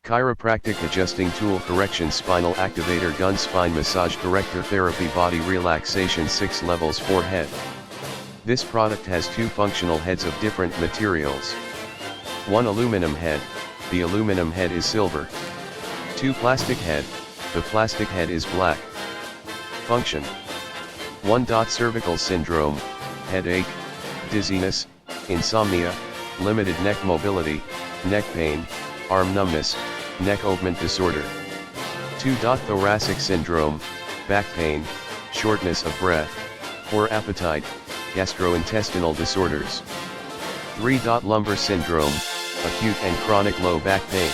Chiropractic adjusting tool correction spinal activator gun spine massage corrector therapy body relaxation 6 levels for head. This product has 2 functional heads of different materials. 1 aluminum head, the aluminum head is silver. 2 plastic head, the plastic head is black. Function: 1. Cervical syndrome, headache, dizziness, insomnia, limited neck mobility, neck pain, arm numbness, neck ovement disorder. 2. Thoracic syndrome, back pain, shortness of breath, poor appetite, gastrointestinal disorders. 3. Lumbar syndrome, acute and chronic low back pain.